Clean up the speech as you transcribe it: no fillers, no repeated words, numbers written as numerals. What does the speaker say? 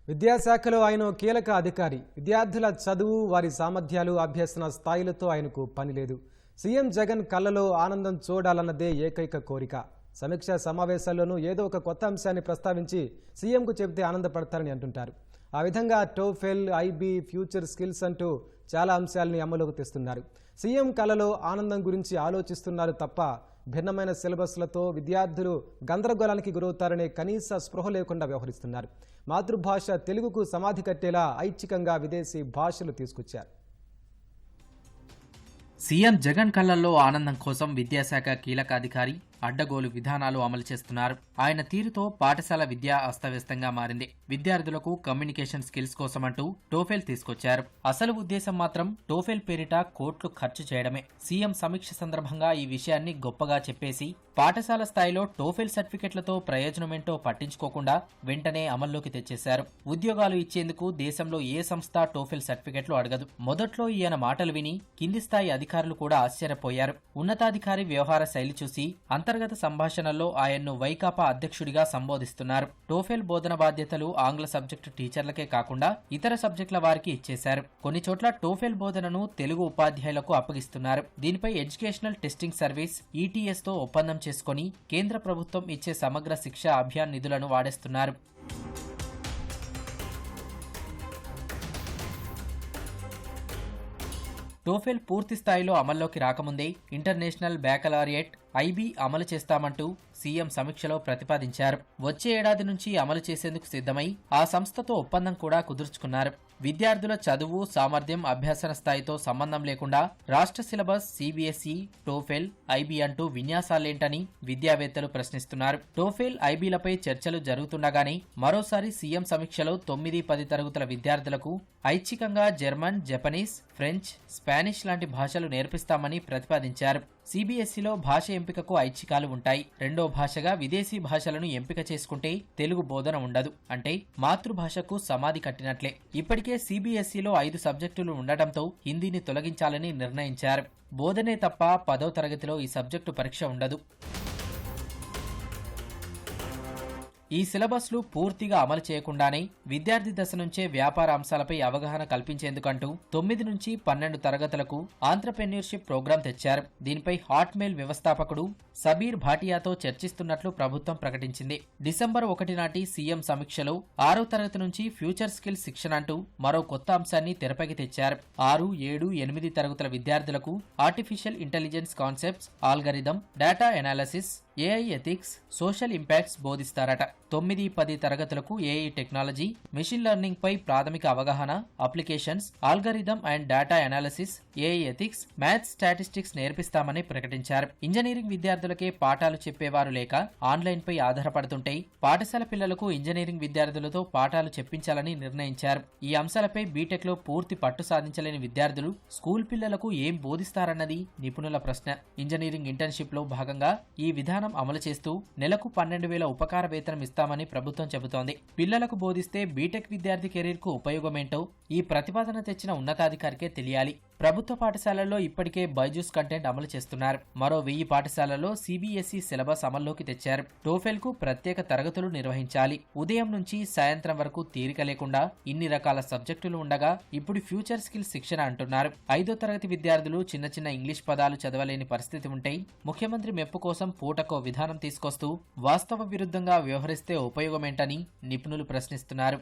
విద్యాశాఖలో ఆయన ఓ కీలక అధికారి. విద్యార్థుల చదువు, వారి సామర్థ్యాలు, అభ్యసన స్థాయిలతో ఆయనకు పని లేదు. సీఎం జగన్ కళ్ళలో ఆనందం చూడాలన్నదే ఏకైక కోరిక. సమీక్షా సమావేశాల్లోనూ ఏదో ఒక కొత్త అంశాన్ని ప్రస్తావించి సీఎంకు చెబితే ఆనందపడతారని అంటుంటారు. ఆ విధంగా టోఫెల్, ఐబీ, ఫ్యూచర్ స్కిల్స్ అంటూ చాలా అంశాలని అమలులోకి తెస్తున్నారు. సీఎం కళలో ఆనందం గురించి ఆలోచిస్తున్నారు తప్ప భిన్నమైన సిలబస్లతో విద్యార్థులు గందరగోళానికి గురవుతారనే కనీస స్పృహ లేకుండా వ్యవహరిస్తున్నారు. మాతృభాష తెలుగుకు సమాధి కట్టేలా ఐచ్ఛికంగా విదేశీ భాషలు తీసుకొచ్చారు. సీఎం జగన్ కళ్లల్లో ఆనందం కోసం విద్యాశాఖ కీలక అధికారి అడ్డగోలు విధానాలు అమలు చేస్తున్నారు. ఆయన తీరుతో పాఠశాల విద్య అస్తవ్యస్తంగా మారింది. విద్యార్థులకు కమ్యూనికేషన్ స్కిల్స్ కోసమంటూ టోఫెల్ తీసుకొచ్చారు. అసలు ఉద్దేశం మాత్రం టోఫెల్ పేరిట కోట్లు ఖర్చు చేయడమే. సీఎం సమీక్ష సందర్భంగా ఈ విషయాన్ని గొప్పగా చెప్పేసి పాఠశాల స్థాయిలో టోఫెల్ సర్టిఫికెట్లతో ప్రయోజనమేంటో పట్టించుకోకుండా వెంటనే అమల్లోకి తెచ్చేశారు. ఉద్యోగాలు ఇచ్చేందుకు దేశంలో ఏ సంస్థ టోఫెల్ సర్టిఫికెట్లు అడగదు. మొదట్లో ఈయన మాటలు విని కింది స్థాయి అధికారులు కూడా ఆశ్చర్యపోయారు. ఉన్నతాధికారి వ్యవహార శైలి చూసి అంతర్గత సంభాషణల్లో ఆయన్ను వైకాపా అధ్యక్షుడిగా సంబోధిస్తున్నారు. టోఫెల్ బోధన బాధ్యతలు ఆంగ్ల సబ్జెక్టు టీచర్లకే కాకుండా ఇతర సబ్జెక్టుల వారికి ఇచ్చేశారు. కొన్ని చోట్ల టోఫెల్ బోధనను తెలుగు ఉపాధ్యాయులకు అప్పగిస్తున్నారు. దీనిపై ఎడ్యుకేషనల్ టెస్టింగ్ సర్వీస్ ఈటీఎస్ తో ఒప్పందం చేసుకుని కేంద్ర ప్రభుత్వం ఇచ్చే సమగ్ర శిక్ష అభియాన్ నిధులను వాడేస్తున్నారు. టోఫెల్ పూర్తి స్థాయిలో అమల్లోకి రాకముందే ఇంటర్నేషనల్ బ్యాకలారియట్ ఐబీ అమలు చేస్తామంటూ సీఎం సమీక్షలో ప్రతిపాదించారు. వచ్చే ఏడాది నుంచి అమలు చేసేందుకు సిద్ధమై ఆ సంస్థతో ఒప్పందం కూడా కుదుర్చుకున్నారు. విద్యార్థుల చదువు, సామర్థ్యం, అభ్యసన స్థాయితో సంబంధం లేకుండా రాష్ట్ర సిలబస్, సీబీఎస్ఈ, టోఫెల్, ఐబీ అంటూ విన్యాసాలేంటని విద్యావేత్తలు ప్రశ్నిస్తున్నారు. టోఫెల్, ఐబీలపై చర్చలు జరుగుతుండగానే మరోసారి సీఎం సమీక్షలో 9-10 తరగతుల విద్యార్థులకు ఐచ్ఛికంగా జర్మన్, జపనీస్, ఫ్రెంచ్, స్పానిష్ లాంటి భాషలు నేర్పిస్తామని ప్రతిపాదించారు. సీబీఎస్ఈలో భాష ఎంపికకు ఐచ్ఛికాలు ఉంటాయి. రెండో భాషగా విదేశీ భాషలను ఎంపిక చేసుకుంటే తెలుగు బోధన ఉండదు. అంటే మాతృభాషకు సమాధి కట్టినట్లే. ఇప్పటికే సీబీఎస్ఈలో 5 సబ్జెక్టులు ఉండటంతో హిందీని తొలగించాలని నిర్ణయించారు. బోధనే తప్ప 10వ తరగతిలో ఈ సబ్జెక్టు పరీక్ష ఉండదు. ఈ సిలబస్లు పూర్తిగా అమలు చేయకుండానే విద్యార్థి దశ నుంచే వ్యాపార అంశాలపై అవగాహన కల్పించేందుకంటూ 9 నుంచి 12 తరగతులకు ఆంట్రప్రెన్యూర్షిప్ ప్రోగ్రాం తెచ్చారు. దీనిపై హాట్మెయిల్ వ్యవస్థాపకుడు సబీర్ భాటియాతో చర్చిస్తున్నట్లు ప్రభుత్వం ప్రకటించింది. డిసెంబర్ 1 నాటి సీఎం సమీక్షలో 6వ తరగతి నుంచి ఫ్యూచర్ స్కిల్స్ శిక్షణ అంటూ మరో కొత్త అంశాన్ని తెరపైకి తెచ్చారు. 6, 7, 8 తరగతుల విద్యార్థులకు artificial intelligence concepts, algorithm, data analysis, AI ethics, social impacts బోధిస్తారట. 9-10 తరగతులకు ఏఐ టెక్నాలజీ, మెషిన్ లెర్నింగ్ పై ప్రాథమిక అవగాహన, applications, algorithm and data analysis, AI ethics, maths, statistics నేర్పిస్తామని ప్రకటించారు. ఇంజనీరింగ్ విద్యార్థులకే పాఠాలు చెప్పేవారు లేక ఆన్లైన్ పై ఆధారపడుతుంటే పాఠశాల పిల్లలకు ఇంజనీరింగ్ విద్యార్థులతో పాఠాలు చెప్పించాలని నిర్ణయించారు. ఈ అంశాలపై బీటెక్ లో పూర్తి పట్టు సాధించలేని విద్యార్థులు స్కూల్ పిల్లలకు ఏం బోధిస్తారన్నది నిపుణుల ప్రశ్న. ఇంజనీరింగ్ ఇంటర్న్షిప్ లో భాగంగా ఈ విధానం అమలు చేస్తూ నెలకు 12,000 ఉపకార వేతనం ఇస్తామని ప్రభుత్వం చెబుతోంది. పిల్లలకు బోధిస్తే బీటెక్ విద్యార్థి కెరీర్ కు ఉపయోగమేంటో ఈ ప్రతిపాదన తెచ్చిన ఉన్నతాధికారికే తెలియాలి. ప్రభుత్వ పాఠశాలల్లో ఇప్పటికే బైజూస్ కంటెంట్ అమలు చేస్తున్నారు. మరో 1000 పాఠశాలల్లో సీబీఎస్ఈ సిలబస్ అమల్లోకి తెచ్చారు. టోఫెల్ కు ప్రత్యేక తరగతులు నిర్వహించాలి. ఉదయం నుంచి సాయంత్రం వరకు తీరిక లేకుండా ఇన్ని రకాల సబ్జెక్టులు ఉండగా ఇప్పుడు ఫ్యూచర్ స్కిల్స్ శిక్షణ అంటున్నారు. 5వ తరగతి విద్యార్థులు చిన్న చిన్న ఇంగ్లీష్ పదాలు చదవలేని పరిస్థితి ఉంటే ముఖ్యమంత్రి మెప్పు కోసం పూటకో విధానం తీసుకొస్తూ వాస్తవ విరుద్ధంగా వ్యవహరిస్తే ఉపయోగమేంటని నిపుణులు ప్రశ్నిస్తున్నారు.